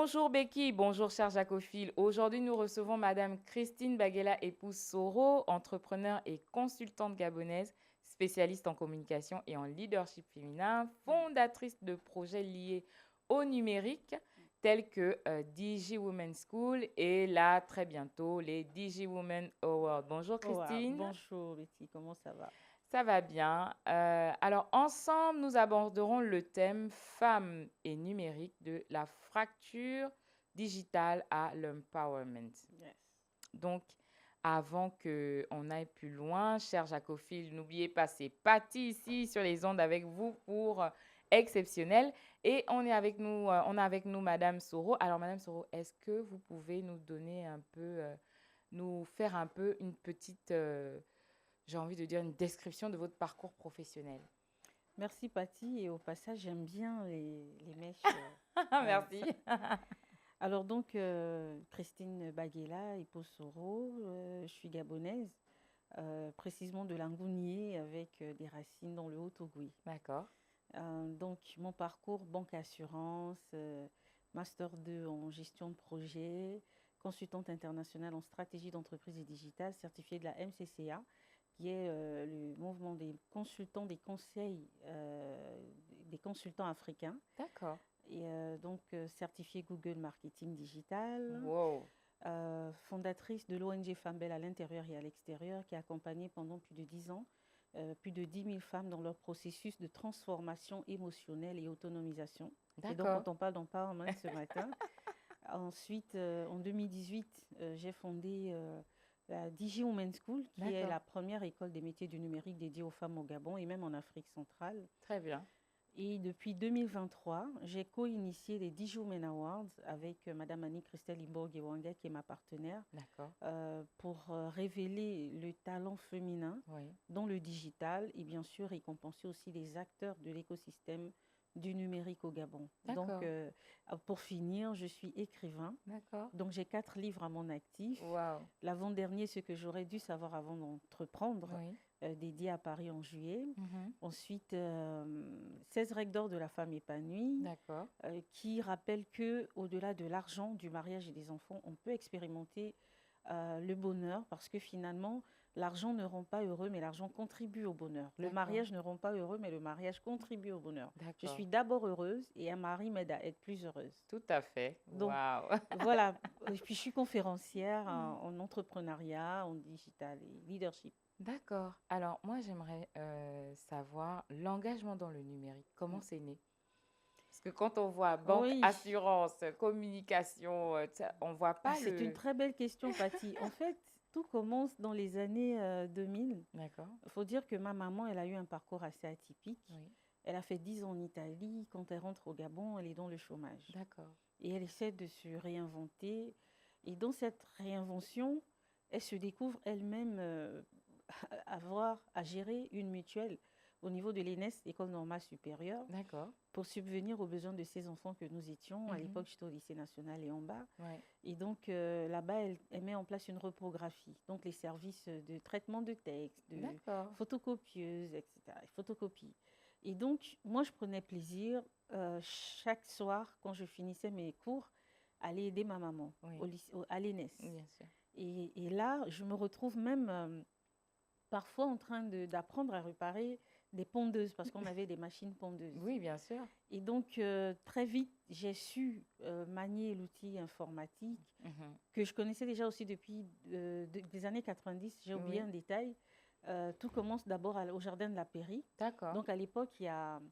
Bonjour Becky, bonjour cher Jacophile. Aujourd'hui, nous recevons Madame Christine Baguela, épouse Soro, entrepreneur et consultante gabonaise, spécialiste en communication et en leadership féminin, fondatrice de projets liés au numérique tels que DG Women School et là, très bientôt, les DG Women Awards. Bonjour Oh, ah, Christine. bonjour Betty, comment ça va? Ça va bien. Alors, ensemble, nous aborderons le thème femmes et numérique de la fracture digitale à l'empowerment. Yes. Donc, avant qu'on aille plus loin, cher Jacophile, n'oubliez pas, c'est Patty ici sur les ondes avec vous pour exceptionnel. Et on est avec nous Madame Soro. Alors, Madame Soro, est-ce que vous pouvez nous donner un peu, nous faire un peu une petite j'ai envie de dire une description de votre parcours professionnel. Merci Patty, et au passage, j'aime bien les mèches. Merci. Alors donc, Christine Baguela, épouse Soro, je suis gabonaise, précisément de Langounier avec des racines dans le Haut-Ogooué. D'accord. Donc mon parcours, banque assurance, master 2 en gestion de projet, consultante internationale en stratégie d'entreprise et digitale, certifiée de la MCCA, qui est le mouvement des consultants, des consultants africains, D'accord. et donc certifiée Google Marketing Digital, Wow. fondatrice de l'ONG Fambel à l'intérieur et à l'extérieur, qui a accompagné pendant plus de 10 ans plus de 10 000 femmes dans leur processus de transformation émotionnelle et autonomisation. C'est donc D'accord. quand on parle d'empowerment ce matin. Ensuite, en 2018, j'ai fondé la Digi Women's School, qui est D'accord. la première école des métiers du numérique dédiée aux femmes au Gabon et même en Afrique centrale. Très bien. Et depuis 2023, j'ai co-initié les Digi Women Awards avec Madame Annie-Christelle Imborg-Ewanga, qui est ma partenaire, D'accord. pour révéler le talent féminin Oui. dans le digital et bien sûr récompenser aussi les acteurs de l'écosystème du numérique au Gabon. Donc, D'accord. pour finir, je suis écrivain. D'accord. Donc, j'ai 4 livres à mon actif. Wow. L'avant-dernier, ce que j'aurais dû savoir avant d'entreprendre, Oui. dédié à Paris en juillet. Mhm. Ensuite, 16 règles d'or de la femme épanouie, D'accord. qui rappelle que au-delà de l'argent, du mariage et des enfants, on peut expérimenter le bonheur parce que finalement, l'argent ne rend pas heureux, mais l'argent contribue au bonheur. Le D'accord. mariage ne rend pas heureux, mais le mariage contribue au bonheur. Je D'accord. suis d'abord heureuse et un mari m'aide à être plus heureuse. Tout à fait. Donc, Wow. voilà. Et puis, je suis conférencière en entrepreneuriat, en digital et leadership. D'accord. Alors, moi, j'aimerais savoir l'engagement dans le numérique. Comment c'est né? Parce que quand on voit banque, Oui, assurance, communication, on voit ah, pas c'est une le... très belle question, Patty. En fait, tout commence dans les années 2000. D'accord. Il faut dire que ma maman, elle a eu un parcours assez atypique. Oui. Elle a fait 10 ans en Italie. Quand elle rentre au Gabon, elle est dans le chômage. D'accord. Et elle essaie de se réinventer. Et dans cette réinvention, elle se découvre elle-même avoir à gérer une mutuelle au niveau de l'ENS, École normale supérieure, D'accord. pour subvenir aux besoins de ses enfants que nous étions. À Mhm. l'époque, j'étais au lycée national et en bas. Ouais. Et donc, là-bas, elle met en place une reprographie. Donc, les services de traitement de texte, de D'accord. photocopieuse, etc. Photocopie. Et donc, moi, je prenais plaisir chaque soir, quand je finissais mes cours, à aller aider ma maman Oui, à l'ENS. bien sûr. Et là, je me retrouve même parfois en train d'apprendre à réparer des pondeuses, parce qu'on avait des machines pondeuses. Oui, bien sûr. Et donc, très vite, j'ai su manier l'outil informatique Mhm. que je connaissais déjà aussi depuis des années 90. J'ai oublié Oui, un détail. Tout commence d'abord au jardin de la Pairie. d'accord. Donc, à l'époque, il y a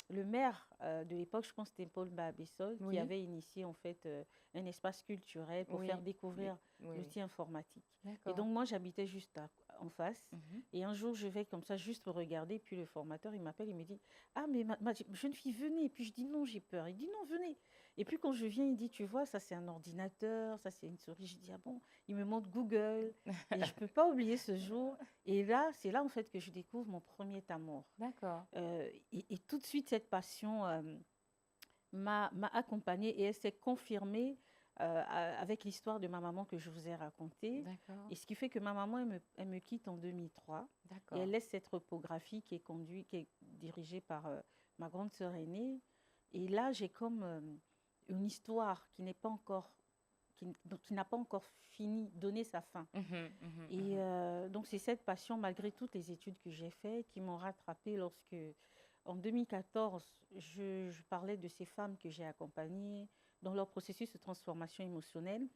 le maire de l'époque, je pense que c'était Paul Babessol, qui Oui, avait initié en fait un espace culturel pour faire oui, découvrir oui, oui. l'outil informatique. Et D'accord. donc moi, j'habitais juste en face. Mhm. Et un jour, je vais comme ça juste regarder. Puis le formateur, il m'appelle, il me dit, ah mais ma jeune fille, venez. Et puis je dis non, j'ai peur. Il dit non, venez. Et puis quand je viens, il dit, tu vois, ça c'est un ordinateur, ça c'est une souris. Je dis, ah bon, il me montre Google. Et je ne peux pas oublier ce jour. Et là, c'est là en fait que je découvre mon premier amour. D'accord. Et tout de suite, cette passion m'a accompagnée et elle s'est confirmée avec l'histoire de ma maman que je vous ai racontée. D'accord. Et ce qui fait que ma maman, elle me quitte en 2003 et elle D'accord. laisse cette reprographie qui est dirigée par ma grande sœur aînée. Et là, j'ai comme une histoire qui n'est pas encore, qui n'a pas encore fini, donné sa fin. Mhm, mhm, Et mhm. donc, c'est cette passion, malgré toutes les études que j'ai faites, qui m'ont rattrapée lorsque, en 2014, je parlais de ces femmes que j'ai accompagnées dans leur processus de transformation émotionnelle,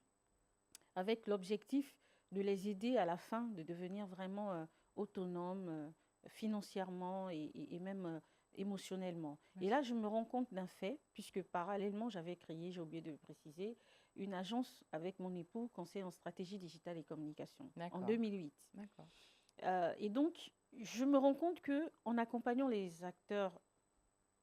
avec l'objectif de les aider à la fin de devenir vraiment autonomes financièrement et même émotionnellement. Bien Et sûr. là, je me rends compte d'un fait, puisque parallèlement, j'avais créé, j'ai oublié de le préciser, une agence avec mon époux, conseil en stratégie digitale et communication, en D'accord, 2008. d'accord. Et donc, je me rends compte que en accompagnant les acteurs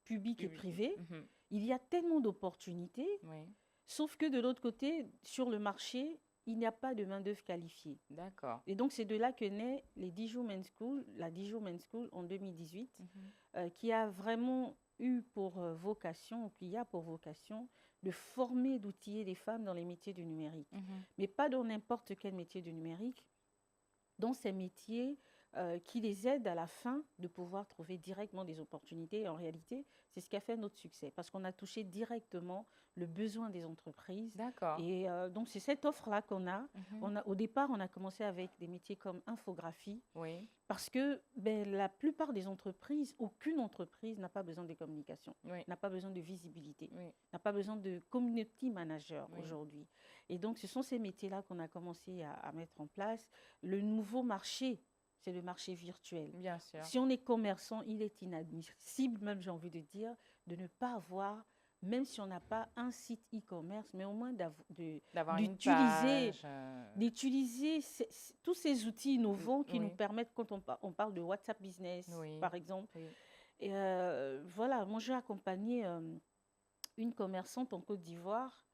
publics et Oui, privés, mhm, il y a tellement d'opportunités, oui, sauf que de l'autre côté, sur le marché, il n'y a pas de main-d'œuvre qualifiée. d'accord. Et donc, c'est de là que naît les Dijon Men's School, la Dijon Men's School en 2018, Mhm, qui a vraiment eu pour vocation, ou qui a pour vocation, de former, d'outiller les femmes dans les métiers du numérique. mhm. Mais pas dans n'importe quel métier du numérique, dans ces métiers qui les aident à la fin de pouvoir trouver directement des opportunités. Et en réalité, c'est ce qui a fait notre succès, parce qu'on a touché directement le besoin des entreprises. D'accord. Et donc, c'est cette offre-là qu'on a. Mhm. Au départ, on a commencé avec des métiers comme infographie, Oui, parce que ben, la plupart des entreprises, aucune entreprise n'a pas besoin de communication, oui, n'a pas besoin de visibilité, oui, n'a pas besoin de community manager oui, aujourd'hui. Et donc, ce sont ces métiers-là qu'on a commencé à mettre en place. Le nouveau marché, c'est le marché virtuel. bien sûr. Si on est commerçant, il est inadmissible, même j'ai envie de dire, de ne pas avoir, même si on n'a pas un site e-commerce, mais au moins D'avoir une d'utiliser page. tous ces outils innovants qui nous Oui, permettent, quand on parle de WhatsApp Business, oui, par exemple. oui. Et voilà, moi j'ai accompagné une commerçante en Côte d'Ivoire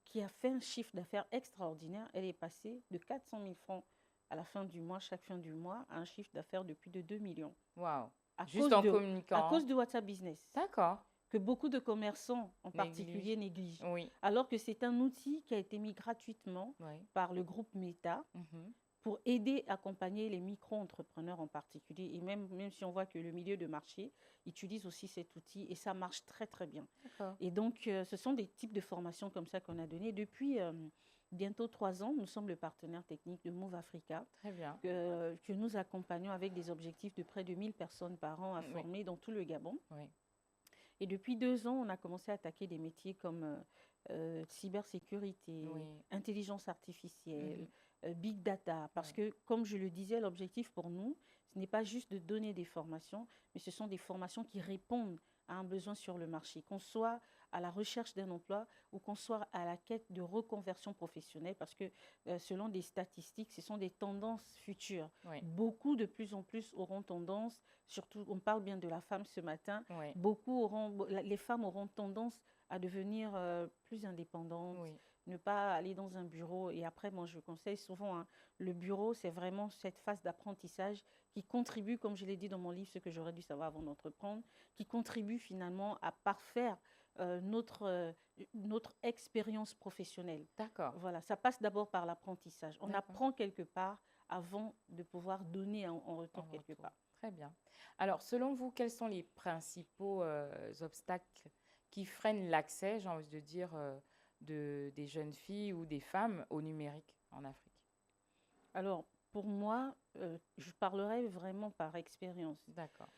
qui a fait un chiffre d'affaires extraordinaire. Elle est passée de 400 000 francs à la fin du mois, chaque fin du mois, à un chiffre d'affaires de plus de 2 millions Waouh. à Juste cause en de, à communiquant. cause de WhatsApp Business, D'accord. que beaucoup de commerçants en Néglige. particulier négligent. Oui, Alors que c'est un outil qui a été mis gratuitement oui. par le groupe Meta Mhm. pour aider, accompagner les micro-entrepreneurs en particulier. Et même si on voit que le milieu de marché utilise aussi cet outil et ça marche très très bien. D'accord. Et donc, ce sont des types de formations comme ça qu'on a donné. Depuis bientôt 3 ans, nous sommes le partenaire technique de Move Africa, Très bien. que nous accompagnons avec des objectifs de près de 1000 personnes par an à Oui, former dans tout le Gabon. oui. Et depuis 2 ans, on a commencé à attaquer des métiers comme cybersécurité, Oui. intelligence artificielle, Mhm. big data. Parce Oui. que, comme je le disais, l'objectif pour nous, ce n'est pas juste de donner des formations, mais ce sont des formations qui répondent à un besoin sur le marché, qu'on soit à la recherche d'un emploi ou qu'on soit à la quête de reconversion professionnelle, parce que selon des statistiques, ce sont des tendances futures. Oui. Beaucoup de plus en plus auront tendance, surtout on parle bien de la femme ce matin, Oui. les femmes auront tendance à devenir plus indépendantes, Oui. ne pas aller dans un bureau. Et après, moi, je conseille souvent, hein, le bureau, c'est vraiment cette phase d'apprentissage qui contribue, comme je l'ai dit dans mon livre, ce que j'aurais dû savoir avant d'entreprendre, qui contribue finalement à parfaire notre expérience professionnelle. D'accord. Voilà, ça passe d'abord par l'apprentissage. On D'accord. apprend quelque part avant de pouvoir donner en En retour quelque retour. part. Très bien. Alors, selon vous, quels sont les principaux obstacles qui freinent l'accès, j'ai envie de dire, des jeunes filles ou des femmes au numérique en Afrique? Alors, pour moi, je parlerai vraiment par expérience. D'accord.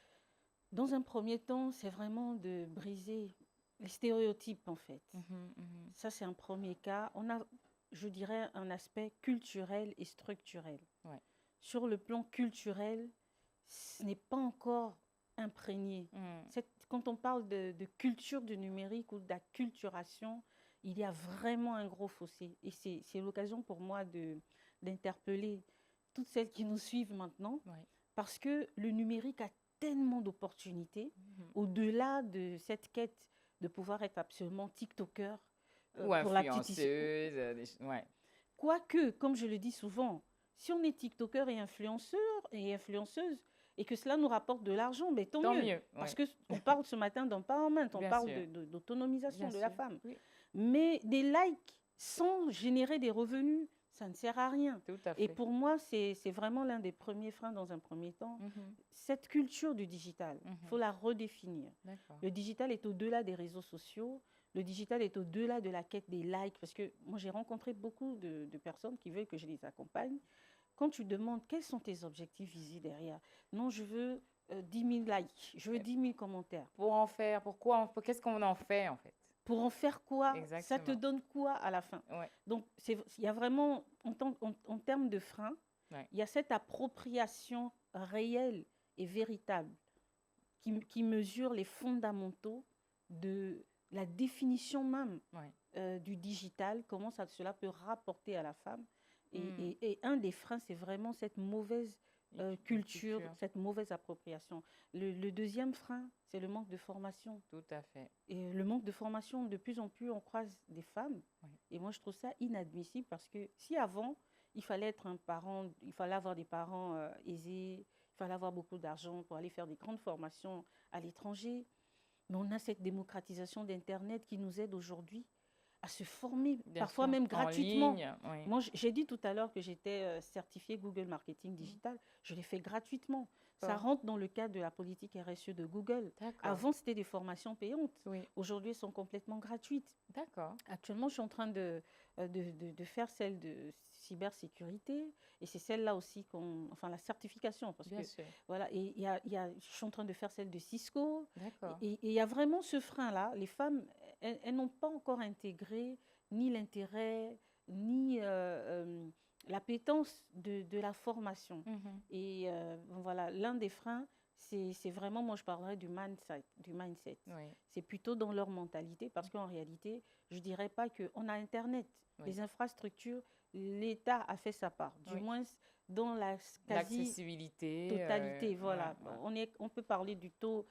Dans un premier temps, c'est vraiment de briser les stéréotypes, en fait. Mhm, mhm. Ça, c'est un premier cas. On a, je dirais, un aspect culturel et structurel. Ouais. Sur le plan culturel, ce n'est pas encore imprégné. Mhm. Quand on parle de culture du numérique ou d'acculturation, il y a vraiment un gros fossé. Et c'est l'occasion pour moi d'interpeller toutes celles qui nous suivent maintenant, Ouais. parce que le numérique a tellement d'opportunités, Mhm. au-delà de cette quête de pouvoir être absolument TikToker, Ou pour la petite histoire. influenceuse. Ouais. Quoique, comme je le dis souvent, si on est TikToker et influenceur et influenceuse et que cela nous rapporte de l'argent, mais tant Tant mieux. mieux. Parce Ouais. qu'on parle ce matin d'empowerment, on Bien parle sûr. d'autonomisation Bien de la sûr. femme. Oui, Mais des likes sans générer des revenus, ça ne sert à rien. tout à Et fait. pour moi, c'est vraiment l'un des premiers freins dans un premier temps. Mhm, Cette culture du digital, il faut mhm. la redéfinir. D'accord. Le digital est au-delà des réseaux sociaux. Le digital est au-delà de la quête des likes, parce que moi, j'ai rencontré beaucoup de personnes qui veulent que je les accompagne. Quand tu demandes quels sont tes objectifs visés derrière, non, je veux 10 000 likes, je veux Euh, 10 000 commentaires. Pour en faire, qu'est-ce qu'on en fait en fait? Pour en faire quoi? Ça te Exactement. donne quoi à la fin? Ouais, Donc, il y a vraiment, en termes de frein, ouais. il y a cette appropriation réelle et véritable qui mesure les fondamentaux de la définition même Ouais. du digital, comment cela peut rapporter à la femme. Hmm. Et un des freins, c'est vraiment cette mauvaise culture, Culture, cette mauvaise appropriation. Le deuxième frein, c'est le manque de formation. tout à fait. Et le manque de formation, de plus en plus, on croise des femmes. Ouais. Et moi, je trouve ça inadmissible parce que si avant, il fallait être un parent, il fallait avoir des parents aisés, il fallait avoir beaucoup d'argent pour aller faire des grandes formations à l'étranger. Mais on a cette démocratisation d'Internet qui nous aide aujourd'hui à se former, Bien parfois sûr. même En gratuitement. ligne, oui. Moi, j'ai dit tout à l'heure que j'étais certifiée Google Marketing Digital. Je l'ai fait gratuitement. Ça D'accord. rentre dans le cadre de la politique RSE de Google. D'accord. Avant, c'était des formations payantes. Oui. Aujourd'hui, elles sont complètement gratuites. D'accord. Actuellement, je suis en train de faire celle de cybersécurité et c'est celle-là aussi enfin la certification parce que Bien sûr. voilà, et je suis en train de faire celle de Cisco D'accord. et il y a vraiment ce frein-là. Les femmes, elles n'ont pas encore intégré ni l'intérêt, ni l'appétence de la formation. Mhm. Et voilà, l'un des freins, c'est vraiment, moi je parlerais du mindset, du mindset. Oui. C'est plutôt dans leur mentalité parce qu'en réalité, je ne dirais pas qu'on a Internet, Oui. les infrastructures, l'État a fait sa part, du Oui. moins dans la L'accessibilité. quasi-totalité. Voilà, Ouais, ouais. on peut parler du taux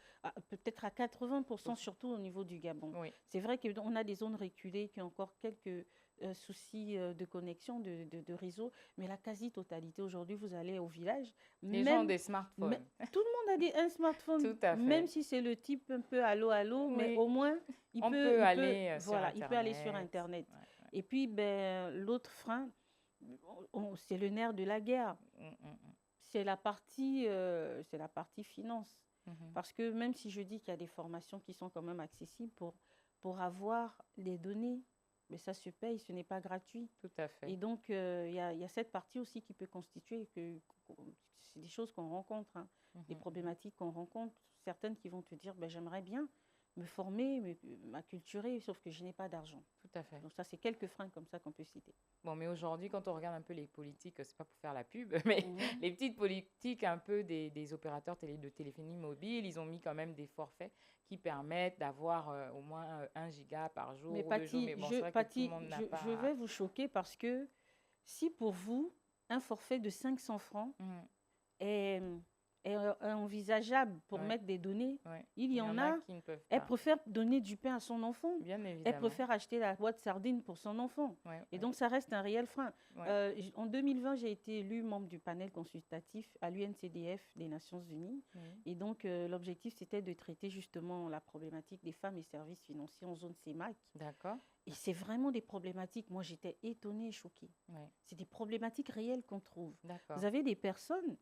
peut-être à 80%, Tous- surtout au niveau du Gabon. Oui. C'est vrai qu'on a des zones reculées qui ont encore quelques soucis de connexion, de réseau, mais la quasi-totalité, aujourd'hui, vous allez au village, Les gens ont même des mais smartphones. tout le monde a un smartphone, Tout à même fait. si c'est le type un peu allô allô, mais Oui. au moins On peut aller sur voilà, il peut aller sur Internet. Internet. Ouais, ouais. Et puis, ben, l'autre frein, c'est le nerf de la guerre, Mm, mm, c'est la partie finance. mm. Mhm. Parce que même si je dis qu'il y a des formations qui sont quand même accessibles pour avoir les données, mais ça se paye, ce n'est pas gratuit. Tout à fait. Et donc, il y a cette partie aussi qui peut constituer c'est des choses qu'on rencontre, hein, des Mhm. problématiques qu'on rencontre. Certaines qui vont te dire, ben, j'aimerais bien me former, m'acculturer, sauf que je n'ai pas d'argent. Tout à fait. Donc ça, c'est quelques freins comme ça qu'on peut citer. Bon, mais aujourd'hui, quand on regarde un peu les politiques, c'est pas pour faire la pub, mais Mhm. les petites politiques un peu des opérateurs de téléphonie mobile, ils ont mis quand même des forfaits qui permettent d'avoir au moins 1 giga par Mais jour ou 2 jours. Patty, Mais bon, c'est vrai que tout le monde n'a je pas. vais vous choquer parce que si pour vous, un forfait de 500 francs Mhm. est, est envisageable pour Ouais, mettre des données, ouais. il Il y y en en a a, qui ne peuvent elle pas, préfère donner du pain à son enfant. bien Elle évidemment. préfère acheter la boîte sardine pour son enfant. Ouais, Et ouais, donc, ça reste un réel frein. ouais. En 2020, j'ai été élue membre du panel consultatif à l'UNCDF des Nations Unies. Oui. Et donc, l'objectif, c'était de traiter justement la problématique des femmes et services financiers en zone CEMAC. D'accord. Et c'est vraiment des problématiques. Moi, j'étais étonnée et choquée. Ouais, C'est des problématiques réelles qu'on trouve. d'accord. Vous avez des personnes,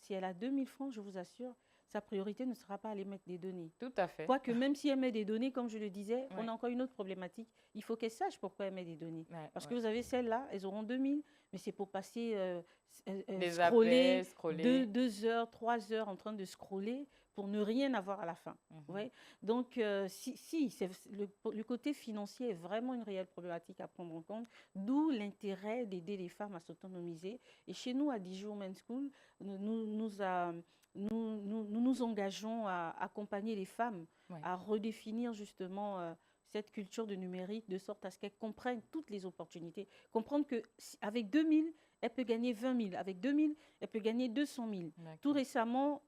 si elle a 2000 francs, je vous assure, sa priorité ne sera pas à aller mettre des données. Tout à fait. Quoique, même si elle met des données, comme je le disais, on Ouais, a encore une autre problématique. Il faut qu'elle sache pourquoi elle met des données. ouais, Parce que ouais. vous avez celles-là, elles auront 2000, mais c'est pour passer, Des scroller appels, scroller. 2 heures, 3 heures en train de scroller pour ne rien avoir à la fin. Vous Mhm. voyez. Donc, le côté financier est vraiment une réelle problématique à prendre en compte, d'où l'intérêt d'aider les femmes à s'autonomiser. Et chez nous, à Dijon Men's School, nous nous engageons à accompagner les femmes Ouais, à redéfinir justement cette culture de numérique de sorte à ce qu'elles comprennent toutes les opportunités. Comprendre qu'avec 2000, elle peut gagner 20 000. Avec 2000, elle peut gagner 200 000. Tout d'accord. récemment,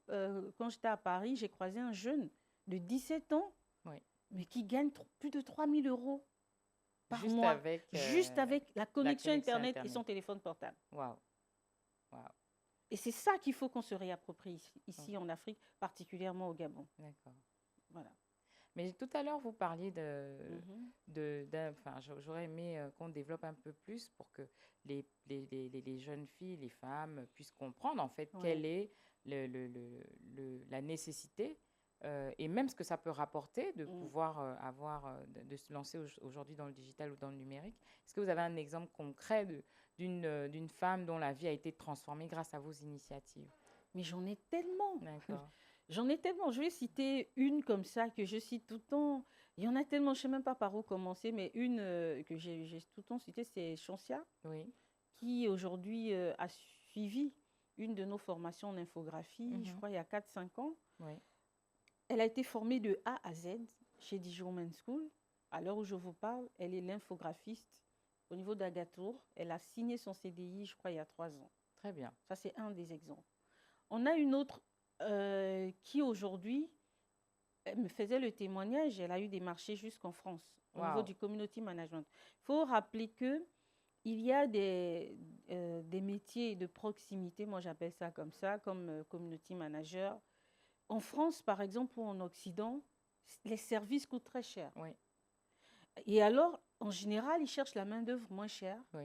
quand j'étais à Paris, j'ai croisé un jeune de 17 ans, Oui. mais qui gagne plus de 3 000 euros par Juste mois, avec juste avec la la connexion connexion Internet et son Internet. téléphone portable. Waouh, waouh. Et c'est ça qu'il faut qu'on se réapproprie Ouais, ici en Afrique, particulièrement au Gabon. d'accord. Voilà. Mais tout à l'heure, vous parliez Mhm. enfin, j'aurais aimé qu'on développe un peu plus pour que les jeunes filles, les femmes puissent comprendre en fait Ouais. quelle est la nécessité et même ce que ça peut rapporter de Mm. pouvoir de se lancer aujourd'hui dans le digital ou dans le numérique. Est-ce que vous avez un exemple concret d'une femme dont la vie a été transformée grâce à vos initiatives? Mais j'en ai tellement. D'accord. J'en ai tellement. Je vais citer une comme ça que je cite tout le temps. Il y en a tellement, je ne sais même pas par où commencer, mais une que j'ai tout le temps citée, c'est Chancia, Oui. qui aujourd'hui a suivi une de nos formations en infographie, je Mhm. crois il y a 4 5 ans. Oui. Elle a été formée de A à Z chez Dijon Men's School. À l'heure où je vous parle, elle est l'infographiste au niveau d'Agatour. Elle a signé son CDI, je crois, il y a 3 ans. Très bien. Ça, c'est un des exemples. On a une autre qui aujourd'hui elle me faisait le témoignage, elle a eu des marchés jusqu'en France au niveau Waouh. du community management. Il faut rappeler que il y a des métiers de proximité, moi j'appelle ça comme ça, comme community manager. En France, par exemple, ou en Occident, les services coûtent très cher. Oui. Et alors, en général, ils cherchent la main-d'œuvre moins chère. Oui.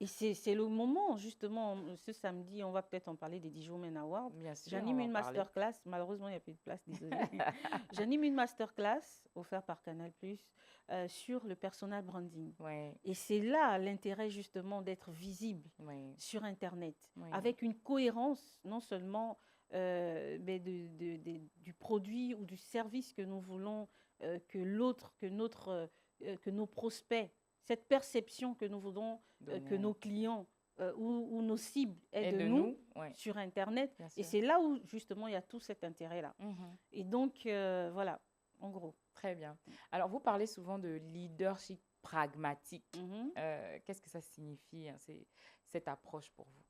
Et c'est le moment, justement, ce samedi, on va peut-être en parler des Dijon Men Awards. Bien sûr, on J'anime va en une parler. masterclass. Malheureusement, il n'y a plus de place, désolée. J'anime une masterclass offerte par Canal+, sur le personal branding. Oui. Et c'est là l'intérêt, justement, d'être visible Oui. sur Internet, Oui. avec une cohérence, non seulement mais du produit ou du service que nous voulons que nos prospects, cette perception que nous voulons que Donner. nos clients ou nos cibles aient Et de de nous nous, oui, sur Internet. bien Et sûr. c'est là où, justement, il y a tout cet intérêt-là. Mhm. Et donc, voilà, en gros. Très bien. Alors, vous parlez souvent de leadership pragmatique. Mhm. Qu'est-ce que ça signifie, hein, cette approche pour vous?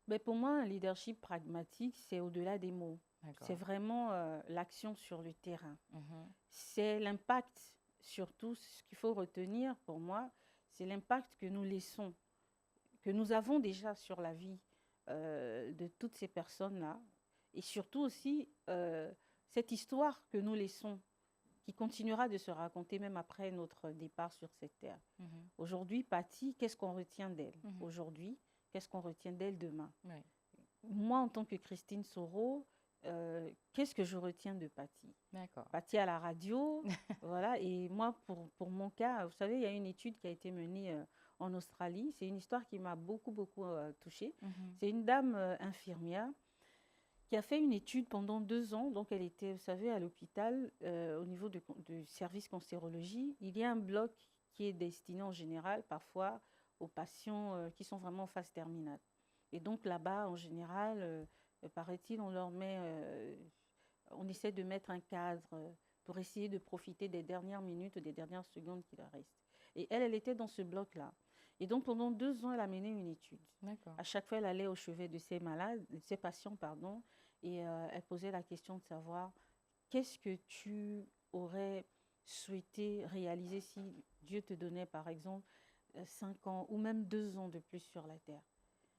Mais pour moi, un leadership pragmatique, c'est au-delà des mots. C'est D'accord. vraiment l'action sur le terrain. Mhm. C'est l'impact, surtout, ce qu'il faut retenir pour moi, c'est l'impact que nous laissons, que nous avons déjà sur la vie de toutes ces personnes-là. Et surtout aussi, cette histoire que nous laissons, qui continuera de se raconter même après notre départ sur cette terre. Mhm. Aujourd'hui, Patty, qu'est-ce qu'on retient d'elle? Mhm. Aujourd'hui, qu'est-ce qu'on retient d'elle demain? Oui. Moi, en tant que Christine Soro, qu'est-ce que je retiens de Patty? D'accord. Patty à la radio, voilà. Et moi, pour mon cas, vous savez, il y a une étude qui a été menée en Australie. C'est une histoire qui m'a beaucoup, beaucoup touchée. Mhm. C'est une dame infirmière qui a fait une étude pendant 2 ans. Donc, elle était, vous savez, à l'hôpital au niveau du service cancérologie. Il y a un bloc qui est destiné en général, parfois, aux patients qui sont vraiment en phase terminale. Et donc, là-bas, en général, paraît-il, on essaie de mettre un cadre pour essayer de profiter des dernières minutes, des dernières secondes qui leur restent. Et elle était dans ce bloc-là. Et donc, pendant 2 ans, elle a mené une étude. D'accord. À chaque fois, elle allait au chevet de ses malades, de ses patients, pardon, et elle posait la question de savoir qu'est-ce que tu aurais souhaité réaliser si Dieu te donnait, par exemple, 5 ans ou même 2 ans de plus sur la terre.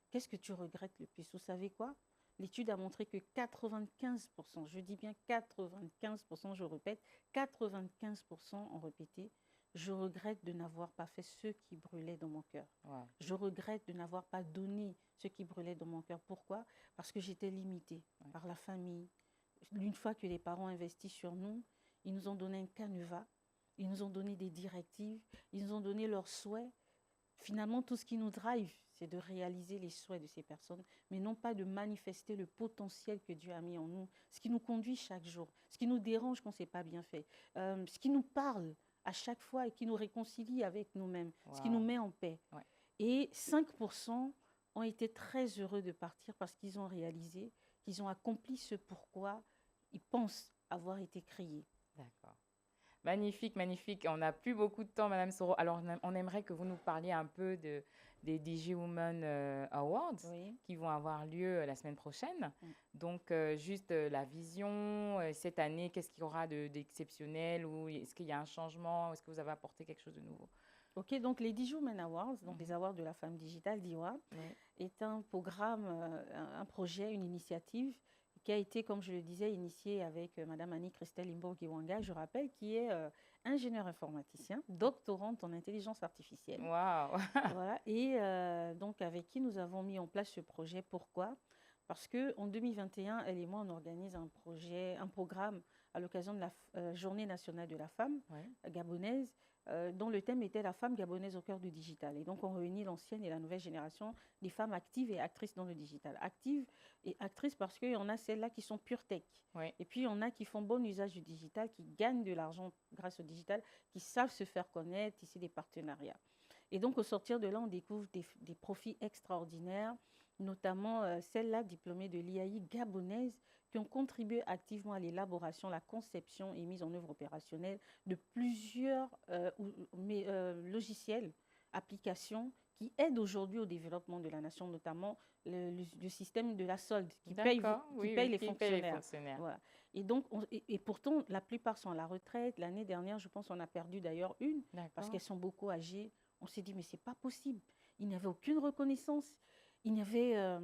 Qu'est-ce que tu regrettes le plus? Vous savez quoi? L'étude a montré que 95%, je dis bien 95%, je répète, 95% ont répété, je regrette de n'avoir pas fait ce qui brûlait dans mon cœur. Wow. Je regrette de n'avoir pas donné ce qui brûlait dans mon cœur. Pourquoi? Parce que j'étais limitée Ouais. par la famille. Une fois que les parents investissent sur nous, ils nous ont donné un canevas, ils nous ont donné des directives, ils nous ont donné leurs souhaits. Finalement, tout ce qui nous drive, c'est de réaliser les souhaits de ces personnes, mais non pas de manifester le potentiel que Dieu a mis en nous, ce qui nous conduit chaque jour, ce qui nous dérange qu'on ne sait pas bien fait, ce qui nous parle à chaque fois et qui nous réconcilie avec nous-mêmes, ce qui nous Wow. met en paix. Ouais. Et 5% ont été très heureux de partir parce qu'ils ont réalisé qu'ils ont accompli ce pourquoi ils pensent avoir été créés. D'accord. Magnifique, magnifique. On n'a plus beaucoup de temps, Madame Soro. Alors, on aimerait que vous nous parliez un peu des DG Women Awards Oui. qui vont avoir lieu la semaine prochaine. Mm. Donc, juste la vision, cette année, qu'est-ce qu'il y aura d'exceptionnel ou est-ce qu'il y a un changement? Est-ce que vous avez apporté quelque chose de nouveau? Ok, donc les Dijon Men Awards, donc les Mhm. awards de la femme digitale d'IWA, Oui. est un programme, un projet, une initiative qui a été, comme je le disais, initiée avec Madame Annie-Christelle Imbourg-Iwanga, je rappelle, qui est ingénieure informaticien, doctorante en intelligence artificielle. Waouh! Voilà, et donc avec qui nous avons mis en place ce projet. Pourquoi? Parce que en 2021, elle et moi, on organise un programme à l'occasion de la Journée nationale de la femme Oui. gabonaise, dont le thème était la femme gabonaise au cœur du digital. Et donc, on réunit l'ancienne et la nouvelle génération des femmes actives et actrices dans le digital. Actives et actrices parce qu'il y en a celles-là qui sont pure tech. Oui. Et puis, il y en a qui font bon usage du digital, qui gagnent de l'argent grâce au digital, qui savent se faire connaître, tisser des partenariats. Et donc, au sortir de là, on découvre des profils extraordinaires, notamment celles-là diplômées de l'IAI gabonaise, qui ont contribué activement à l'élaboration, la conception et mise en œuvre opérationnelle de plusieurs logiciels, applications qui aident aujourd'hui au développement de la nation, notamment le système de la solde D'accord. qui Oui, paye oui. les Qui paye les fonctionnaires. fonctionnaires? Voilà. Et donc, et pourtant, la plupart sont à la retraite. L'année dernière, je pense qu'on a perdu d'ailleurs une parce D'accord. qu'elles sont beaucoup âgées. On s'est dit, mais c'est pas possible. Il n'y avait aucune reconnaissance. Il n'y avait, euh,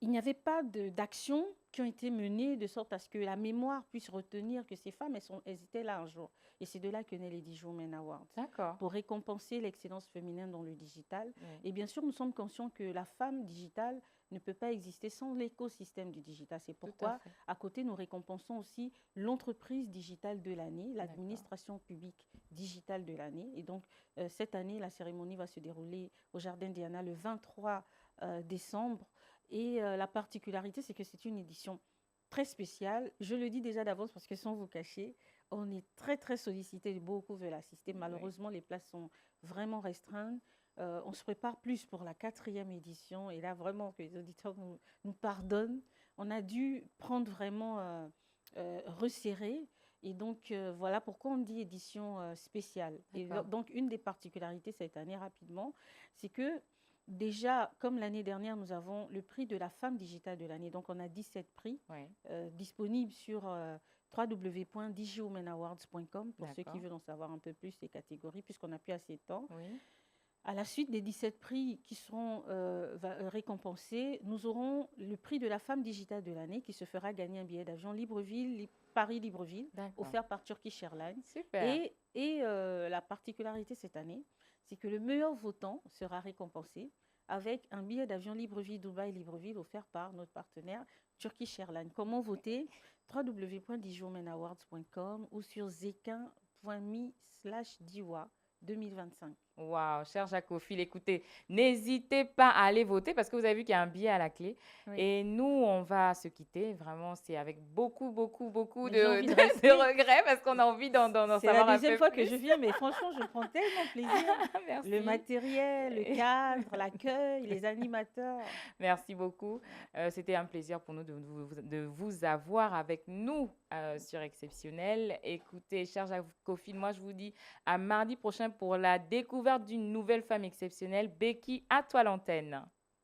il n'y avait pas d'actions qui ont été menées de sorte à ce que la mémoire puisse retenir que ces femmes, elles étaient là un jour. Et c'est de là que naît les Dijon Men Awards, D'accord. pour récompenser l'excellence féminine dans le digital. Oui. Et bien sûr, nous sommes conscients que la femme digitale ne peut pas exister sans l'écosystème du digital. C'est Tout à pourquoi, fait. à côté, nous récompensons aussi l'entreprise digitale de l'année, D'accord. l'administration publique digitale de l'année. Et donc, cette année, la cérémonie va se dérouler au Jardin Diana le 23 décembre. Et la particularité, c'est que c'est une édition très spéciale. Je le dis déjà d'avance parce que sans vous cacher, on est très, très sollicité. Beaucoup veulent assister. Oui. Malheureusement, les places sont vraiment restreintes. On se prépare plus pour la 4e édition. Et là, vraiment, que les auditeurs nous pardonnent. On a dû prendre vraiment resserré. Et donc, voilà pourquoi on dit édition spéciale. Et D'accord. donc, une des particularités cette année, rapidement, c'est que déjà, comme l'année dernière, nous avons le prix de la femme digitale de l'année. Donc, on a 17 prix Oui. disponibles sur www.digiwomenawards.com pour ceux qui D'accord. veulent en savoir un peu plus les catégories, puisqu'on n'a plus assez de temps. Oui. À la suite des 17 prix qui seront récompensés, nous aurons le prix de la femme digitale de l'année qui se fera gagner un billet d'avion Paris-Libreville, D'accord. offert par Turkish Airlines. Super. Et la particularité cette année, c'est que le meilleur votant sera récompensé avec un billet d'avion Libreville-Dubaï-Libreville offert par notre partenaire Turkish Airlines. Comment voter? www.dijourmenawards.com ou sur zekin.me/diwa 2025. Waouh, cher Jacophile, écoutez, n'hésitez pas à aller voter parce que vous avez vu qu'il y a un billet à la clé. Oui. Et nous, on va se quitter. Vraiment, c'est avec beaucoup, beaucoup, beaucoup Mais j'ai envie de de rester. regrets parce qu'on a envie d'en C'est la savoir un deuxième peu fois que je plus. viens, mais franchement, je prends tellement plaisir. Le Merci. matériel, le cadre, l'accueil, les animateurs. Merci beaucoup. C'était un plaisir pour nous de vous avoir avec nous sur Exceptionnel. Écoutez, cher Jacophile, moi, je vous dis à mardi prochain pour la découverte d'une nouvelle femme exceptionnelle. Becky, à toi l'antenne.